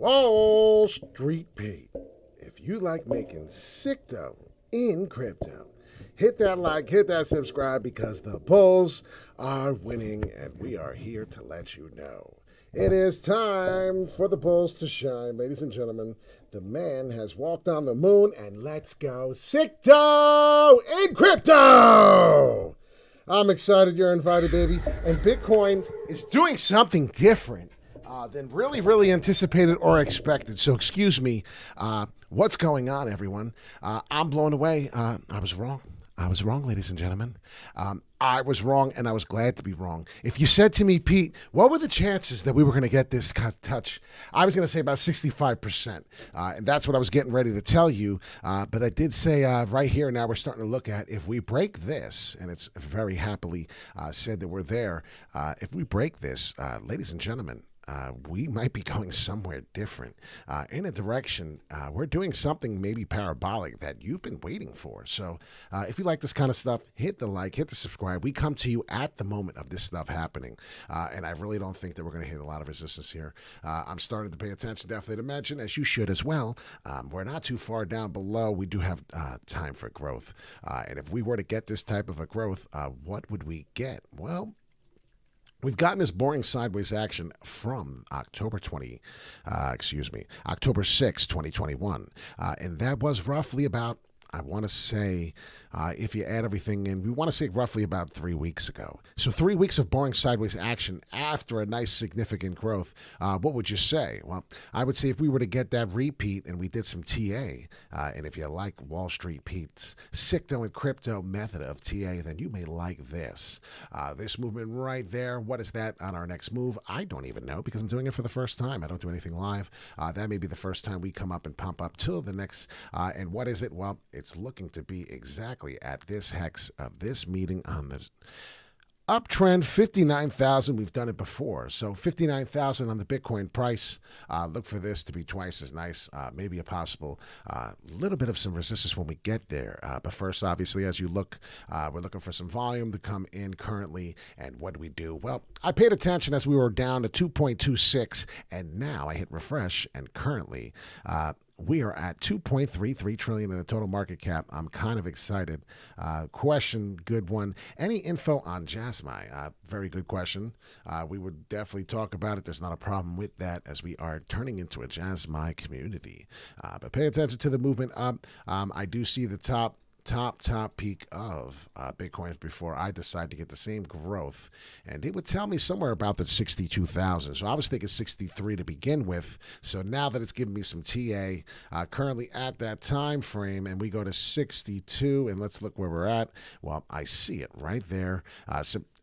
Wall Street Pete. If you like making sick dough in crypto, hit that like, hit that subscribe because the bulls are winning and we are here to let you know. It is time for the bulls to shine. Ladies and gentlemen, the man has walked on the moon and let's go sick dough in crypto. I'm excited you're invited, baby. And Bitcoin is doing something different than really anticipated or expected. So excuse me, what's going on, everyone? I'm blown away. I was wrong. I was wrong, ladies and gentlemen. I was wrong, and I was glad to be wrong. If you said to me, Pete, what were the chances that we were going to get this touch? I was going to say about 65%, and that's what I was getting ready to tell you. But I did say right here now we're starting to look at if we break this, and it's very happily said that we're there. If we break this, ladies and gentlemen, we might be going somewhere different in a direction. We're doing something maybe parabolic that you've been waiting for. So if you like this kind of stuff, hit the like, hit the subscribe. We come to you at the moment of this stuff happening. And I really don't think that we're going to hit a lot of resistance here. I'm starting to pay attention, definitely to mention, as you should as well. We're not too far down below. We do have time for growth. And if we were to get this type of a growth, what would we get? Well, we've gotten this boring sideways action from October 6, 2021. And that was roughly about, I want to say, if you add everything in, we want to say roughly about 3 weeks ago. So 3 weeks of boring sideways action after a nice significant growth. What would you say? Well, I would say if we were to get that repeat and we did some TA, and if you like Wall Street Pete's sicto and crypto method of TA, then you may like this. This movement right there, what is that on our next move? I don't even know because I'm doing it for the first time. I don't do anything live. That may be the first time we come up and pump up till the next. And what is it? Well, it's looking to be exactly at this hex of this meeting on the uptrend, 59,000. We've done it before. So 59,000 on the Bitcoin price. Look for this to be twice as nice. Maybe a possible little bit of some resistance when we get there. But first, obviously, as you look, we're looking for some volume to come in currently. And what do we do? Well, I paid attention as we were down to 2.26. And now I hit refresh. And currently, we are at 2.33 trillion in the total market cap. I'm kind of excited. Question, good one. Any info on Jasmine? Very good question. We would definitely talk about it. There's not a problem with that as we are turning into a Jasmine community. But pay attention to the movement up. I do see the top peak of Bitcoin before I decide to get the same growth. And it would tell me somewhere about the 62,000. So I was thinking 63 to begin with. So now that it's giving me some TA, currently at that time frame, and we go to 62, and let's look where we're at. Well, I see it right there.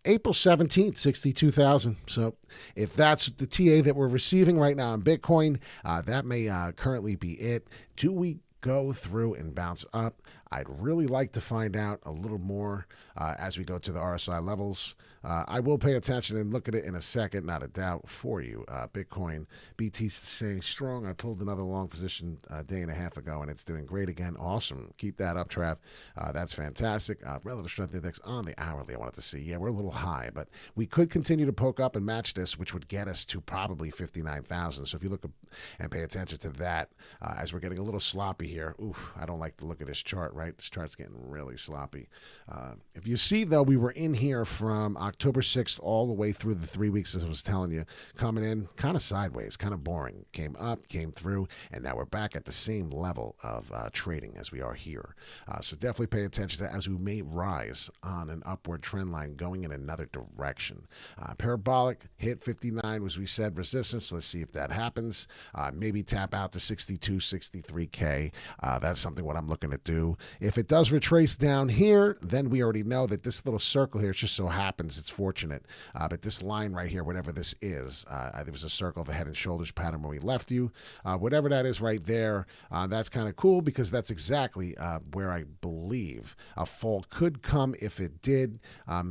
April 17th, 62,000. So if that's the TA that we're receiving right now in Bitcoin, that may currently be it. Do we go through and bounce up? I'd really like to find out a little more as we go to the RSI levels. I will pay attention and look at it in a second, not a doubt, for you. Bitcoin, BT staying strong. I pulled another long position a day and a half ago, and it's doing great again. Awesome. Keep that up, Trav. That's fantastic. Relative strength index on the hourly, I wanted to see. Yeah, we're a little high, but we could continue to poke up and match this, which would get us to probably 59,000. So if you look and pay attention to that, as we're getting a little sloppy here. Oof, I don't like to look at this chart, right? This chart's getting really sloppy. If you see, though, we were in here from October 6th all the way through the 3 weeks, as I was telling you, coming in kind of sideways, kind of boring. Came up, came through, and now we're back at the same level of trading as we are here. So definitely pay attention to that as we may rise on an upward trend line going in another direction. Parabolic hit 59, as we said, resistance. Let's see if that happens. Maybe tap out to 62, 63K. That's something what I'm looking to do. If it does retrace down here, then we already know that this little circle here, it just so happens, it's fortunate. But this line right here, whatever this is, there was a circle of a head and shoulders pattern when we left you. Whatever that is right there, that's kind of cool because that's exactly where I believe a fall could come if it did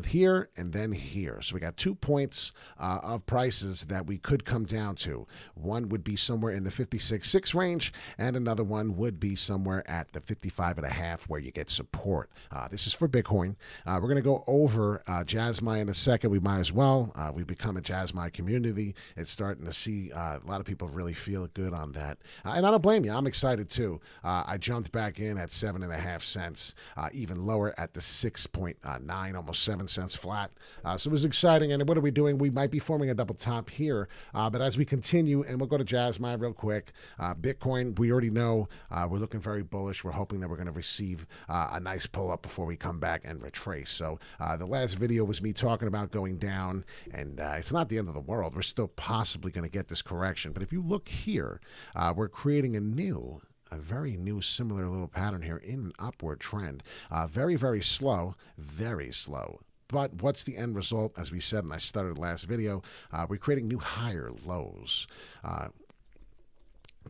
here and then here. So we got 2 points of prices that we could come down to. One would be somewhere in the 56.6 range, and another one would be somewhere at the 55.5 5.5 where you get support. This is for Bitcoin. We're going to go over JASMI in a second. We might as well. We've become a JASMI community. It's starting to see a lot of people really feel good on that. And I don't blame you. I'm excited too. I jumped back in at 7.5 cents, even lower at the 6.9, almost 7 cents flat. So it was exciting. And what are we doing? We might be forming a double top here. But as we continue, and we'll go to JASMI real quick. Bitcoin, we already know we're looking very bullish. We're hoping that we're going to receive a nice pull up before we come back and retrace. So the last video was me talking about going down, and it's not the end of the world. We're still possibly going to get this correction. But if you look here, we're creating a very new similar little pattern here in an upward trend. Very, very slow, very slow. But what's the end result? As we said, and I started last video, we're creating new higher lows.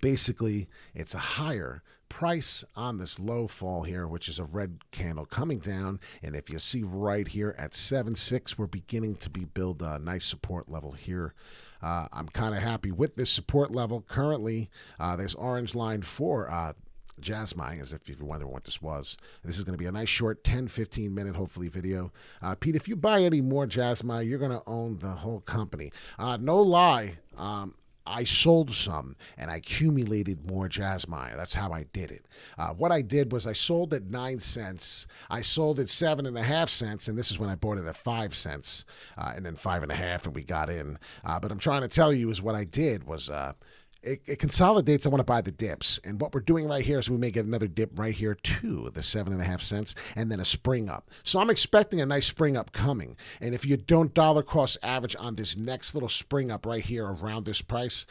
Basically, it's a higher price on this low fall here, which is a red candle coming down. And if you see right here at 7.6, we're beginning to build a nice support level here. I'm kind of happy with this support level. Currently, this orange line for JASMI, as if you're wondering what this was. This is going to be a nice short 10-15 minute, hopefully, video. Pete, if you buy any more JASMI, you're going to own the whole company. No lie. I sold some and I accumulated more JASMI. That's how I did it. What I did was I sold at 9 cents. I sold at 7.5 cents, and this is when I bought it at 5 cents, and then 5.5, and we got in. But I'm trying to tell you is what I did was it consolidates. I want to buy the dips. And what we're doing right here is we may get another dip right here to the 7.5 cents and then a spring up. So I'm expecting a nice spring up coming. And if you don't dollar cost average on this next little spring up right here around this price,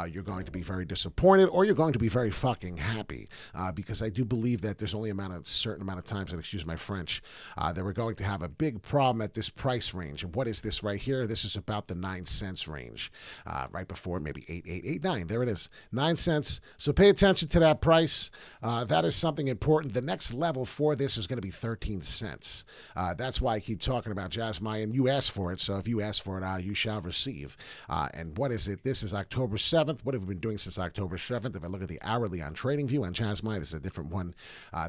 you're going to be very disappointed, or you're going to be very fucking happy, because I do believe that there's only a certain amount of times, and excuse my French, that we're going to have a big problem at this price range. And what is this right here? This is about the 9 cents range, right before maybe 8.9. There it is, 9 cents. So pay attention to that price. That is something important. The next level for this is going to be 13 cents. That's why I keep talking about JASMI, and you asked for it. So if you ask for it, you shall receive. And what is it? This is October 7th. What have we been doing since October 7th? If I look at the hourly on TradingView on JASMI, this is a different one.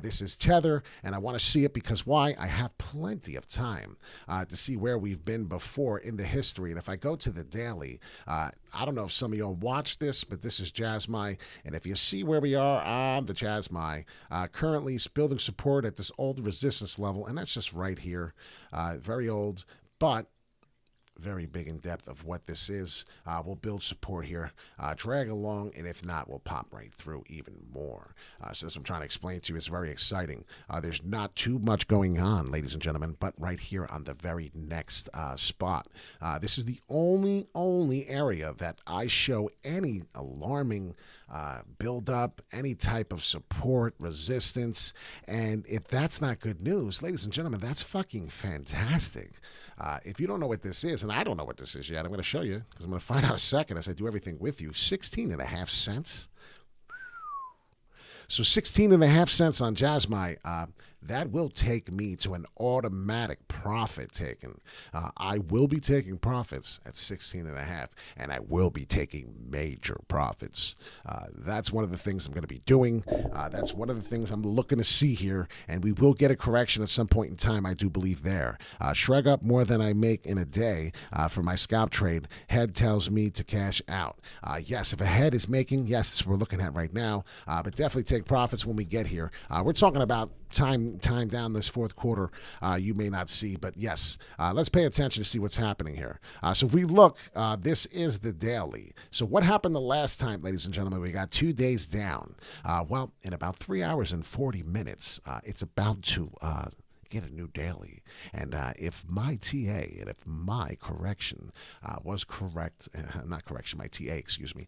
This is Tether, and I want to see it because why? I have plenty of time to see where we've been before in the history. And if I go to the daily, I don't know if some of y'all watch this, but this is JASMI. And if you see where we are on the JASMI, currently it's building support at this old resistance level, and that's just right here. Very old, but very big in depth of what this is. We'll build support here, drag along, and if not, we'll pop right through even more. So as I'm trying to explain to you, it's very exciting. There's not too much going on, ladies and gentlemen, but right here on the very next spot. This is the only area that I show any alarming build up, any type of support, resistance. And if that's not good news, ladies and gentlemen, that's fucking fantastic. If you don't know what this is, and I don't know what this is yet, I'm going to show you because I'm going to find out in a second as I do everything with you. 16.5 cents. So 16.5 cents on JASMI. That will take me to an automatic profit taken. I will be taking profits at 16.5, and I will be taking major profits. That's one of the things I'm going to be doing. That's one of the things I'm looking to see here, and we will get a correction at some point in time, I do believe there. Shrug up more than I make in a day for my scalp trade. Head tells me to cash out. Yes, if a head is making, yes, that's what we're looking at right now, but definitely take profits when we get here. We're talking about time down this fourth quarter, you may not see, but yes, let's pay attention to see what's happening here. So if we look, this is the daily. So what happened the last time, ladies and gentlemen? We got 2 days down. Well, in about 3 hours and 40 minutes, it's about to get a new daily. And if my TA and if my correction was correct, not correction, my TA, excuse me,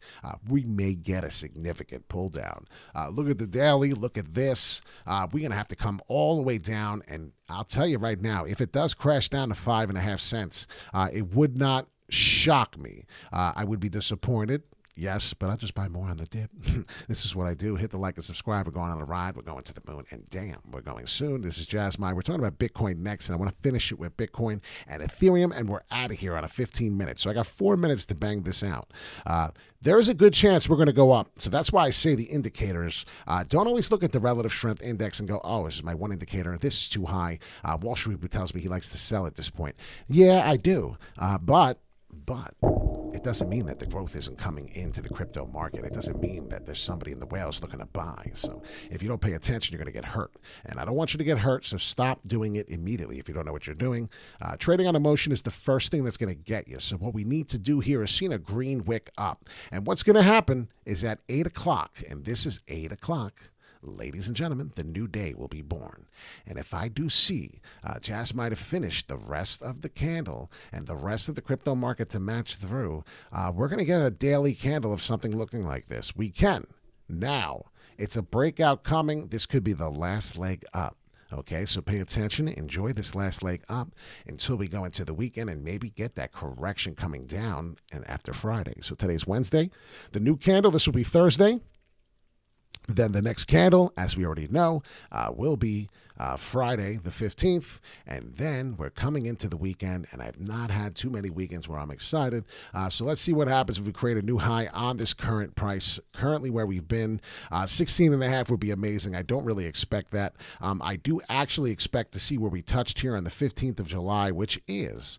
we may get a significant pull down. Look at the daily, look at this. We're going to have to come all the way down. And I'll tell you right now, if it does crash down to 5.5 cents, it would not shock me. I would be disappointed. Yes, but I'll just buy more on the dip. This is what I do. Hit the like and subscribe. We're going on a ride. We're going to the moon. And damn, we're going soon. This is Jazz Mind. We're talking about Bitcoin next, and I want to finish it with Bitcoin and Ethereum, and we're out of here on a 15 minutes. So I got 4 minutes to bang this out. There is a good chance we're going to go up. So that's why I say the indicators. Don't always look at the relative strength index and go, oh, this is my one indicator. This is too high. Wall Street tells me he likes to sell at this point. Yeah, I do. But it doesn't mean that the growth isn't coming into the crypto market. It doesn't mean that there's somebody in the whales looking to buy. So if you don't pay attention, you're going to get hurt. And I don't want you to get hurt, so stop doing it immediately if you don't know what you're doing. Trading on emotion is the first thing that's going to get you. So what we need to do here is see a green wick up. And what's going to happen is at 8 o'clock, and this is 8 o'clock, ladies and gentlemen, the new day will be born. And if I do see Jazz might have finished the rest of the candle and the rest of the crypto market to match through, we're going to get a daily candle of something looking like this. We can. Now, it's a breakout coming. This could be the last leg up. Okay, so pay attention. Enjoy this last leg up until we go into the weekend and maybe get that correction coming down and after Friday. So today's Wednesday. The new candle, this will be Thursday. Then the next candle, as we already know, will be Friday the 15th. And then we're coming into the weekend, and I've not had too many weekends where I'm excited. So let's see what happens if we create a new high on this current price. Currently where we've been, 16.5 would be amazing. I don't really expect that. I do actually expect to see where we touched here on the 15th of July, which is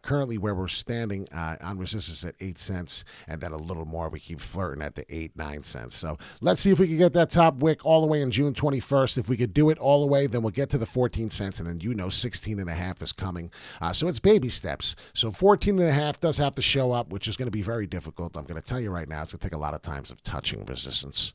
currently where we're standing on resistance at 8 cents. And then a little more, we keep flirting at the 9 cents. So let's see if we can get that top wick all the way in June 21st. If we could do it all the way, then we'll get to the 14 cents, and then 16.5 is coming. So it's baby steps. So 14.5 does have to show up, which is going to be very difficult. I'm going to tell you right now, it's going to take a lot of times of touching resistance.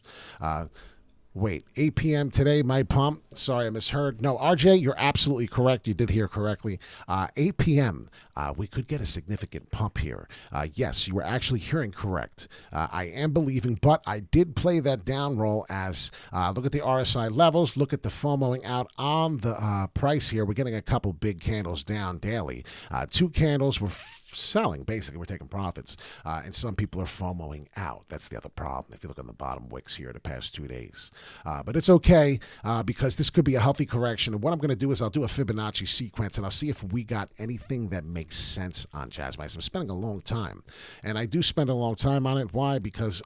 Wait, 8 p.m. today, my pump. Sorry, I misheard. No, RJ, you're absolutely correct. You did hear correctly. 8 p.m., we could get a significant pump here. Yes, you were actually hearing correct. I am believing, but I did play that down roll as look at the RSI levels, look at the FOMOing out on the price here. We're getting a couple big candles down daily. 2 candles were selling. Basically, we're taking profits. And some people are FOMOing out. That's the other problem. If you look on the bottom wicks here the past 2 days. But it's okay because this could be a healthy correction. And what I'm going to do is I'll do a Fibonacci sequence and I'll see if we got anything that makes sense on Jazz Mice. I'm spending a long time. And I do spend a long time on it. Why? Because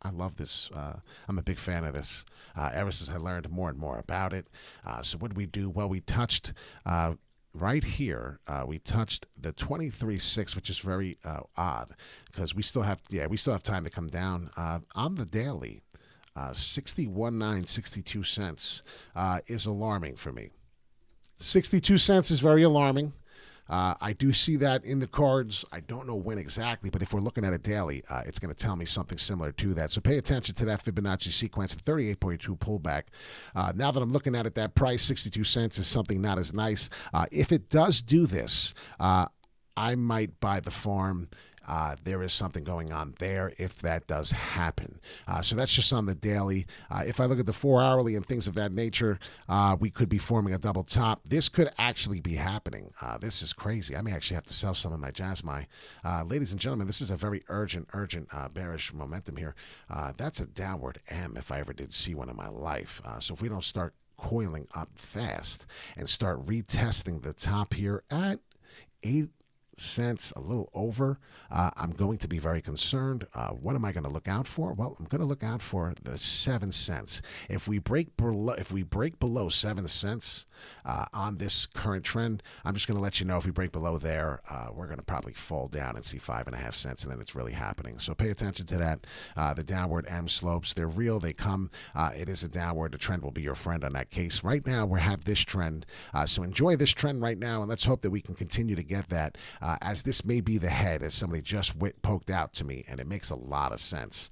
I love this. I'm a big fan of this. Ever since I learned more and more about it. So what did we do? Well, we touched right here, we touched the 23.6, which is very odd because we still have time to come down on the daily. 61.9, 62 cents is alarming for me. 62 cents is very alarming. I do see that in the cards. I don't know when exactly, but if we're looking at it daily, it's going to tell me something similar to that. So pay attention to that Fibonacci sequence, 38.2 pullback. Now that I'm looking at it, that price, 62 cents, is something not as nice. If it does do this, I might buy the farm. There is something going on there if that does happen. So that's just on the daily. If I look at the 4-hourly and things of that nature, we could be forming a double top. This could actually be happening. This is crazy. I may actually have to sell some of my Jasmine. Ladies and gentlemen, this is a very urgent bearish momentum here. That's a downward M if I ever did see one in my life. So if we don't start coiling up fast and start retesting the top here at 8 cents, a little over, I'm going to be very concerned. What am I going to look out for? Well, I'm going to look out for the 7 cents. If we break below 7 cents on this current trend, I'm just going to let you know if we break below there, we're going to probably fall down and see 5.5 cents, and then it's really happening. So pay attention to that. The downward M slopes, they're real, they come. It is a downward. The trend will be your friend on that case. Right now, we have this trend. So enjoy this trend right now, and let's hope that we can continue to get that. As this may be the head, as somebody just poked out to me, and it makes a lot of sense.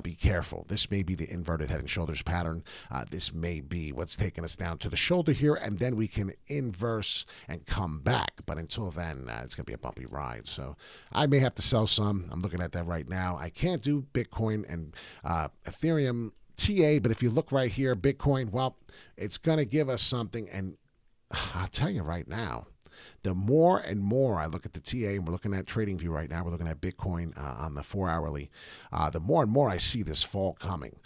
Be careful. This may be the inverted head and shoulders pattern. This may be what's taking us down to the shoulder here, and then we can inverse and come back. But until then, it's going to be a bumpy ride. So I may have to sell some. I'm looking at that right now. I can't do Bitcoin and Ethereum TA, but if you look right here, Bitcoin, well, it's going to give us something. And I'll tell you right now, the more and more I look at the TA, and we're looking at TradingView right now, we're looking at Bitcoin on the 4-hourly, the more and more I see this fall coming.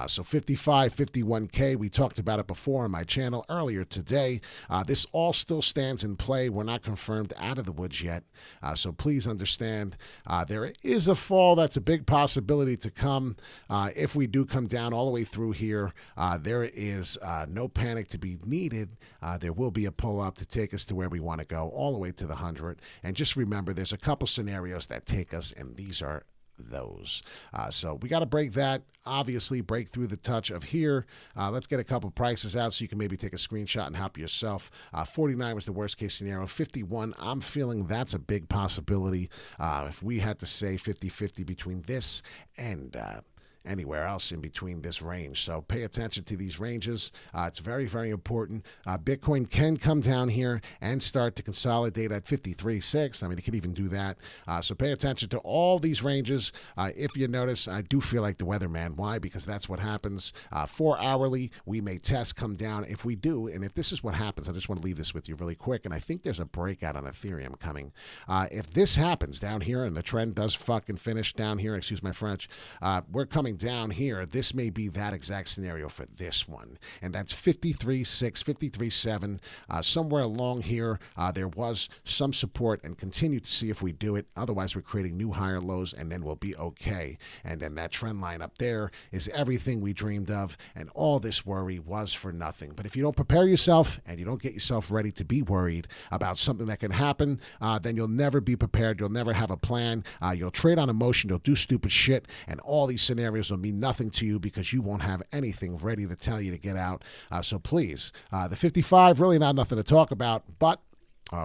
So 55, 51K, we talked about it before on my channel earlier today. This all still stands in play. We're not confirmed out of the woods yet. So please understand there is a fall that's a big possibility to come. If we do come down all the way through here, there is no panic to be needed. There will be a pull up to take us to where we want to go, all the way to the 100. And just remember, there's a couple scenarios that take us, and these are those. So we got to break that, obviously break through the touch of here. Let's get a couple prices out so you can maybe take a screenshot and help yourself. 49 was the worst case scenario. 51, I'm feeling that's a big possibility. If we had to say 50-50 between this and anywhere else in between this range. So pay attention to these ranges. It's very, very important. Bitcoin can come down here and start to consolidate at 53.6. I mean, it can even do that. So pay attention to all these ranges. If you notice, I do feel like the weatherman. Why? Because that's what happens. 4-hourly, we may test, come down. If we do, and if this is what happens, I just want to leave this with you really quick, and I think there's a breakout on Ethereum coming. If this happens down here and the trend does fucking finish down here, excuse my French, we're coming down here, this may be that exact scenario for this one, and that's 53.6, 53.7, somewhere along here. There was some support, and continue to see if we do it. Otherwise, we're creating new higher lows, and then we'll be okay. And then that trend line up there is everything we dreamed of, and all this worry was for nothing. But if you don't prepare yourself and you don't get yourself ready to be worried about something that can happen, then you'll never be prepared. You'll never have a plan. You'll trade on emotion. You'll do stupid shit, and all these scenarios will mean nothing to you because you won't have anything ready to tell you to get out. So please, the 55, really not nothing to talk about, but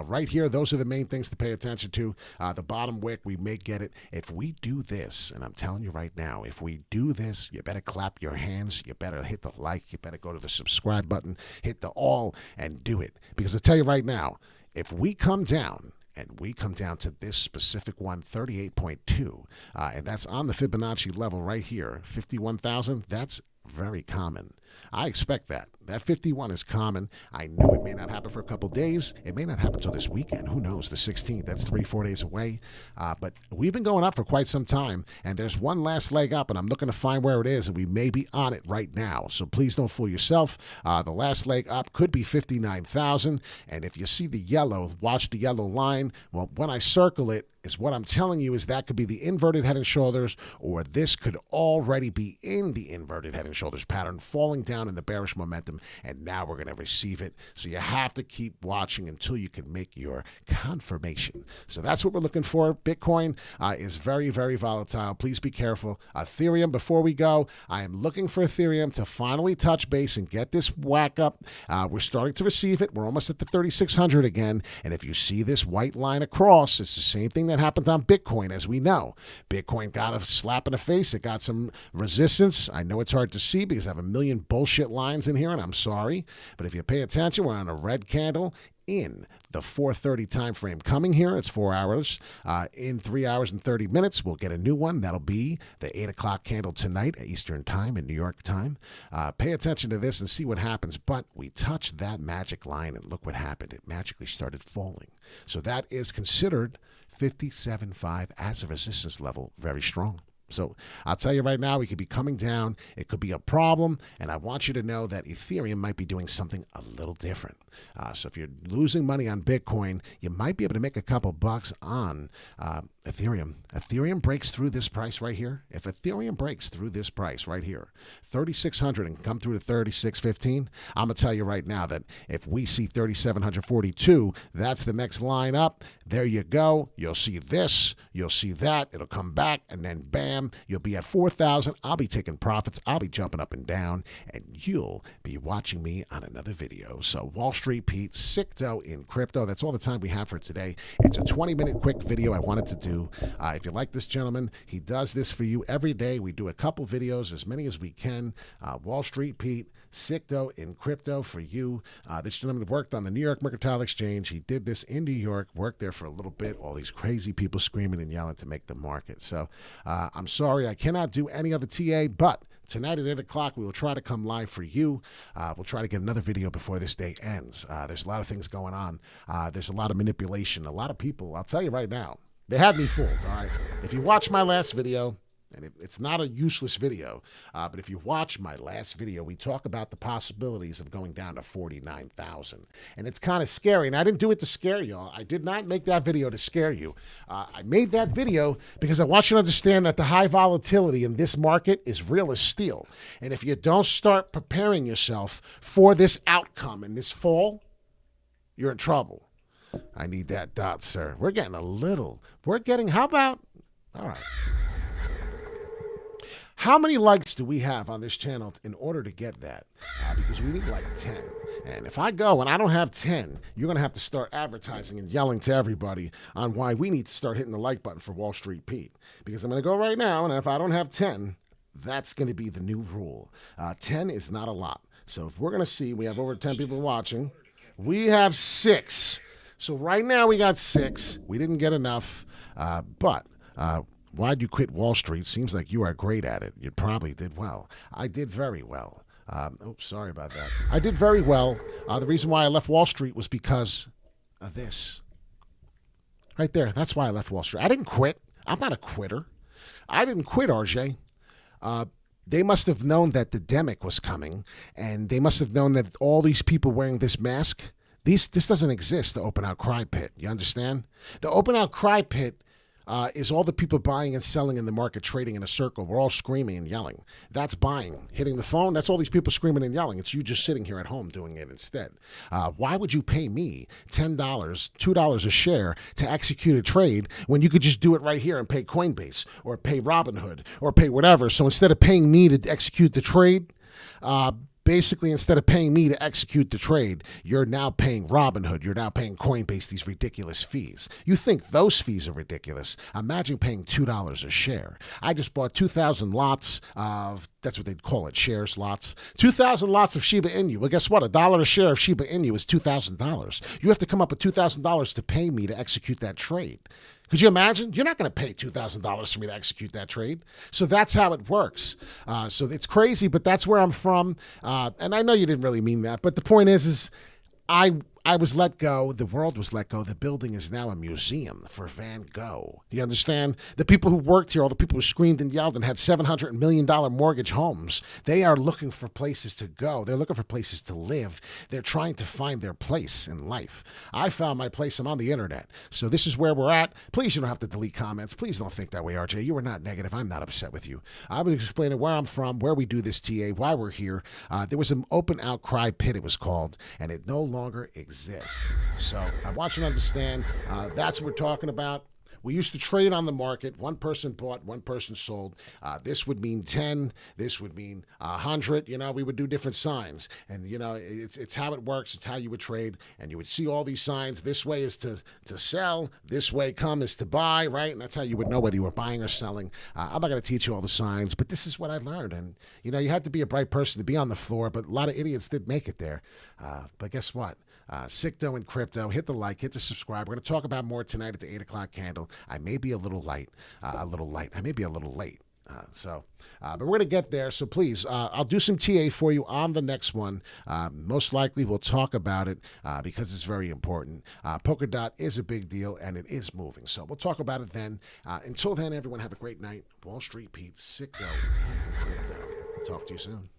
right here, those are the main things to pay attention to. The bottom wick, we may get it. If we do this, and I'm telling you right now, if we do this, you better clap your hands. You better hit the like. You better go to the subscribe button, hit the all, and do it. Because I tell you right now, if we come down, and we come down to this specific one, 38.2, and that's on the Fibonacci level right here, 51,000, that's very common. I expect that. That 51 is common. I know it may not happen for a couple days. It may not happen until this weekend. Who knows? The 16th. That's 3-4 days away. But we've been going up for quite some time, and there's one last leg up, and I'm looking to find where it is, and we may be on it right now. So please don't fool yourself. The last leg up could be 59,000, and if you see the yellow, watch the yellow line. Well, when I circle it, is what I'm telling you is that could be the inverted head and shoulders, or this could already be in the inverted head and shoulders pattern, falling down in the bearish momentum, and now we're going to receive it. So you have to keep watching until you can make your confirmation. So that's what we're looking for. Bitcoin is very, very volatile. Please be careful. Ethereum, before we go, I am looking for Ethereum to finally touch base and get this whack up. We're starting to receive it. We're almost at the 3,600 again, and if you see this white line across, it's the same thing that happened on Bitcoin, as we know. Bitcoin got a slap in the face. It got some resistance. I know it's hard to see because I have a million bullshit lines in here, and I'm sorry. But if you pay attention, we're on a red candle in the 4:30 time frame coming here. It's 4 hours. In 3 hours and 30 minutes, we'll get a new one. That'll be the 8 o'clock candle tonight at Eastern time in New York time. Pay attention to this and see what happens. But we touched that magic line, and look what happened. It magically started falling. So that is considered 57.5 as a resistance level, very strong. So I'll tell you right now, we could be coming down. It could be a problem, and I want you to know that Ethereum might be doing something a little different. So if you're losing money on Bitcoin, you might be able to make a couple bucks on Ethereum. Ethereum breaks through this price right here. If Ethereum breaks through this price right here, 3,600, and come through to 3,615, I'm going to tell you right now that if we see 3,742, that's the next line up. There you go. You'll see this. You'll see that. It'll come back, and then bam, you'll be at 4,000. I'll be taking profits. I'll be jumping up and down, and you'll be watching me on another video. So Wall Street Pete, Sicto in crypto. That's all the time we have for today. It's a 20-minute quick video I wanted to do. If you like this gentleman, he does this for you every day. We do a couple videos, as many as we can. Wall Street Pete, Sicto in crypto for you. This gentleman worked on the New York Mercantile Exchange. He did this in New York, worked there for a little bit. All these crazy people screaming and yelling to make the market. So I'm sorry, I cannot do any other TA, but tonight at 8 o'clock, we will try to come live for you. We'll try to get another video before this day ends. There's a lot of things going on. There's a lot of manipulation. A lot of people, I'll tell you right now, they had me fooled, all right? If you watch my last video, and it's not a useless video, but if you watch my last video, we talk about the possibilities of going down to 49,000. And it's kind of scary. And I didn't do it to scare y'all. I did not make that video to scare you. I made that video because I want you to understand that the high volatility in this market is real as steel. And if you don't start preparing yourself for this outcome in this fall, you're in trouble. I need that dot, sir. We're getting, how about, all right. How many likes do we have on this channel in order to get that? Because we need like 10. And if I go and I don't have 10, you're going to have to start advertising and yelling to everybody on why we need to start hitting the like button for Wall Street Pete. Because I'm going to go right now, and if I don't have 10, that's going to be the new rule. 10 is not a lot. So if we're going to see, we have over 10 people watching. We have 6. So right now we got 6. We didn't get enough, but... why'd you quit Wall Street? Seems like you are great at it. You probably did well. I did very well. Sorry about that. I did very well. The reason why I left Wall Street was because of this. Right there. That's why I left Wall Street. I didn't quit. I'm not a quitter. I didn't quit, RJ. They must have known that the demic was coming, and they must have known that all these people wearing this mask, this doesn't exist, the open outcry pit. You understand? The open outcry pit is all the people buying and selling in the market, trading in a circle. We're all screaming and yelling. That's buying. Hitting the phone, that's all these people screaming and yelling. It's you just sitting here at home doing it instead. Why would you pay me $10, $2 a share to execute a trade when you could just do it right here and pay Coinbase or pay Robinhood or pay whatever? So instead of paying me to execute the trade, basically, instead of paying me to execute the trade, you're now paying Robinhood. You're now paying Coinbase these ridiculous fees. You think those fees are ridiculous? Imagine paying $2 a share. I just bought 2,000 lots of, that's what they'd call it, shares, lots. 2,000 lots of Shiba Inu. Well, guess what? $1 a share of Shiba Inu is $2,000. You have to come up with $2,000 to pay me to execute that trade. Could you imagine? You're not going to pay $2,000 for me to execute that trade. So that's how it works. So it's crazy, but that's where I'm from. And I know you didn't really mean that, but the point is I was let go. The world was let go. The building is now a museum for Van Gogh. You understand? The people who worked here, all the people who screamed and yelled and had $700 million mortgage homes, they are looking for places to go. They're looking for places to live. They're trying to find their place in life. I found my place. I'm on the internet. So this is where we're at. Please, you don't have to delete comments. Please don't think that way, RJ. You are not negative. I'm not upset with you. I was explaining where I'm from, where we do this TA, why we're here. There was an open outcry pit, it was called, and it no longer exists. So I want you to understand that's what we're talking about. We used to trade on the market. One person bought, one person sold. This would mean 10. This would mean 100. You know, we would do different signs. And, you know, it's how it works. It's how you would trade. And you would see all these signs. This way is to sell. This way come is to buy, right? And that's how you would know whether you were buying or selling. I'm not going to teach you all the signs, but this is what I learned. And, you know, you had to be a bright person to be on the floor, but a lot of idiots did make it there. But guess what? Sicto and Crypto. Hit the like, hit the subscribe. We're going to talk about more tonight at the 8 o'clock candle. I may be a little light. I may be a little late. But we're going to get there. So please, I'll do some TA for you on the next one. Most likely we'll talk about it because it's very important. Polkadot is a big deal and it is moving. So we'll talk about it then. Until then, everyone have a great night. Wall Street Pete, Sicto, and Crypto. Talk to you soon.